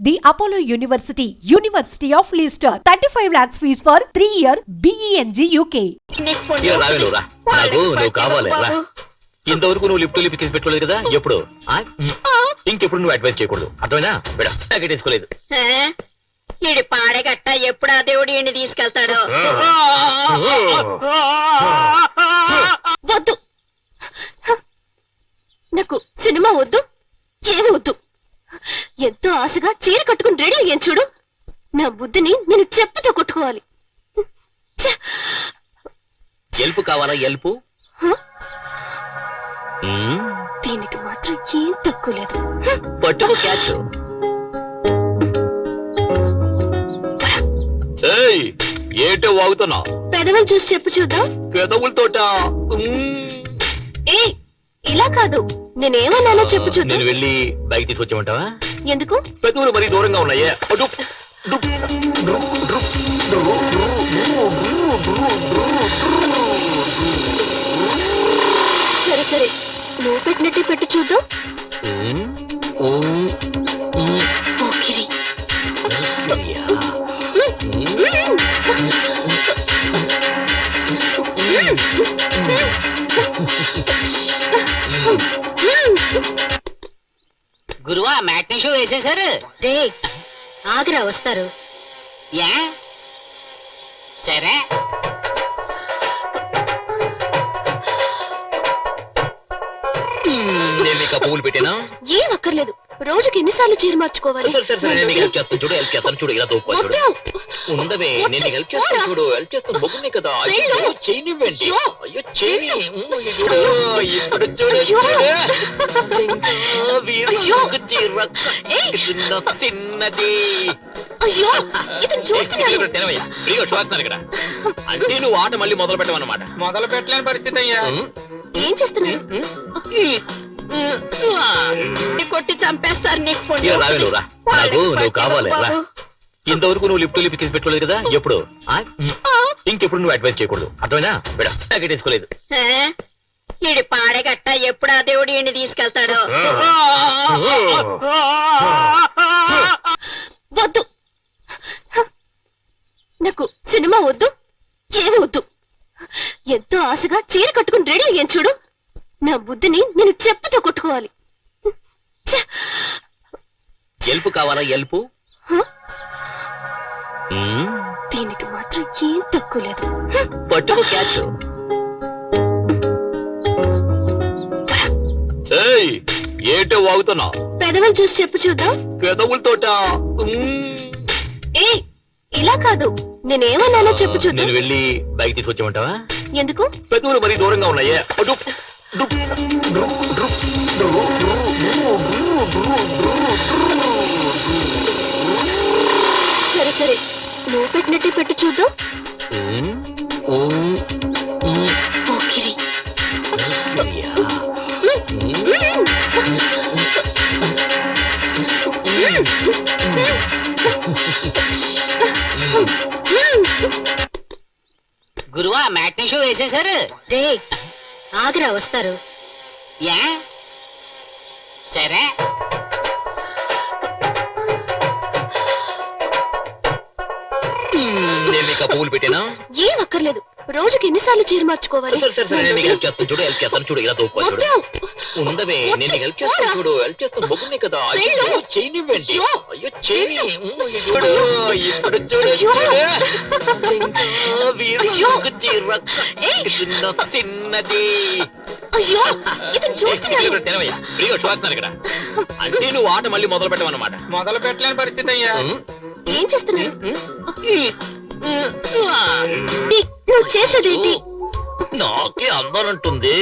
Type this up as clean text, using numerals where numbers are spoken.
The Apollo University, University of Leicester. 35 lakhs fees for 3-year BEng UK. నువ్వు కావాలి ఇంతవరకు నువ్వు లిఫ్ట్ లిప్కి పెట్టుకోలేదు కదా ఎప్పుడు ఇంకెప్పుడు నువ్వు అడ్వైస్ చేయకూడదు అర్థమైనా తీసుకోలేదు ఈడి పాడగట్ట ఎప్పుడు ఆ దేవుడు ఈయన్ని తీసుకెళ్తాడు. వద్దు, నాకు సినిమా వద్దు, ఏమి వద్దు. ఎంతో ఆశగా చీర కట్టుకుని రెడీ అయ్యాను చూడు. నా బుద్ధిని నేను చెప్పుతో కొట్టుకోవాలి. ఎల్పు కావాలా? ఎల్పు దీనికి మాత్రం ఏం తక్కువ లేదు. పట్టుకు క్యాచ్. ఏటో వాగుతున్నా? పెదవులు చూసి చెప్పు చూద్దాం. పెదవులతోట ఇలా కాదు, నేనేమన్నానో చెప్పు చూద్దాం. నేను వెళ్ళి బైక్ తీసుకొచ్చామంటావా? ఎందుకు? పెదవులు మరీ దూరంగా ఉన్నాయే. సరే సరే, నువ్వు పెట్టినట్టే పెట్టి చూద్దాం. పోకిరి. గురువా మ్యాట్నీ షో వేసేశారు. రే ఆగ్రా వస్తారు. యా సరే నేను నీకు పువ్వులు పెట్టానా? ఏం అక్కర్లేదు, రోజుకి ఎన్నిసార్లు చీర మార్చుకోవాలి? నేను హెల్ప్ చేస్తాను చూడు. హెల్ప్ చేస్తాను చూడు. ఇలా దూపు ఉండవే. నేను హెల్ప్ చేస్తాను చూడు. హెల్ప్ చేస్తాను. బొగ్గునే కదా. చేయనివ్వండి. అయ్యో చేయని. ఇప్పుడు చూడు. చిన్నది. అయ్యో ఇది చూస్తున్నాను. ఫ్రీగా చూస్తున్నాను ఇక్కడ. అంటే నువ్వు ఆట మళ్ళీ మొదలు పెట్టమన్నమాట. మొదలు పెట్టలేని పరిస్థితి అయ్యా. ఏం చేస్తున్నారు? కొట్టి చంపేస్తారు. నీకు నువ్వు కావాలి ఇంతవరకు నువ్వు లిఫ్ట్ లిప్కి పెట్టుకోలేదు కదా ఎప్పుడు ఇంకెప్పుడు నువ్వు అడ్వైస్ చేయకూడదు అర్థమైనా? తీసుకోలేదు. ఈడి పాడగట్ట ఎప్పుడు ఆ దేవుడు ఈయన్ని తీసుకెళ్తాడు. వద్దు, నాకు సినిమా వద్దు, ఏమి వద్దు. ఎంతో ఆశగా చీర కట్టుకుని రెడీ అయ్యాను చూడు. నా బుద్ధిని నేను చెప్పుతో కొట్టుకోవాలి. ఎల్పు కావాలా? ఎల్పు దీనికి మాత్రం ఏం తక్కువ లేదు. పట్టుకు క్యాచ్. ఏటో వాగుతున్నా? పెదవులు చూసి చెప్పు చూద్దాం. పెదవులతోట ఇలా కాదు, నేనేమన్నానో చెప్పు చూద్దాం. నేను వెళ్ళి బైక్ తీసుకొచ్చామంటావా? ఎందుకు? పెదవులు మరీ దూరంగా ఉన్నాయే. సరే సరే, నువ్వు పెట్టినట్టే పెట్టి చూద్దాం. పోకిరి. గురువా మ్యాట్నీ షో వేసేశారు. రే ఆగ్రా వస్తారు. యా సరే నేను నీకు పువ్వులు పెట్టానా? ఏం అక్కర్లేదు, రోజుకి ఎన్నిసార్లు చీర మార్చుకోవాలి? నేను హెల్ప్ చేస్తాను చూడు. హెల్ప్ చేస్తాను చూడు. ఇలా దూపు ఉండవే. నేను హెల్ప్ చేస్తాను చూడు. హెల్ప్ చేస్తాను. బొగ్గునే కదా. చేయనివ్వండి. అయ్యో చేయని. ఇప్పుడు చూడు. చిన్నది. అయ్యో ఇది చూస్తున్నాను. ఫ్రీగా చూస్తున్నాను ఇక్కడ. అంటే నువ్వు ఆట మళ్ళీ మొదలు పెట్టమన్నమాట. మొదలు పెట్టలేని పరిస్థితి అయ్యా. ఏం చేస్తున్నారు? నువ్వు చేసేదేంటి? నాకే అందాలంటుంది.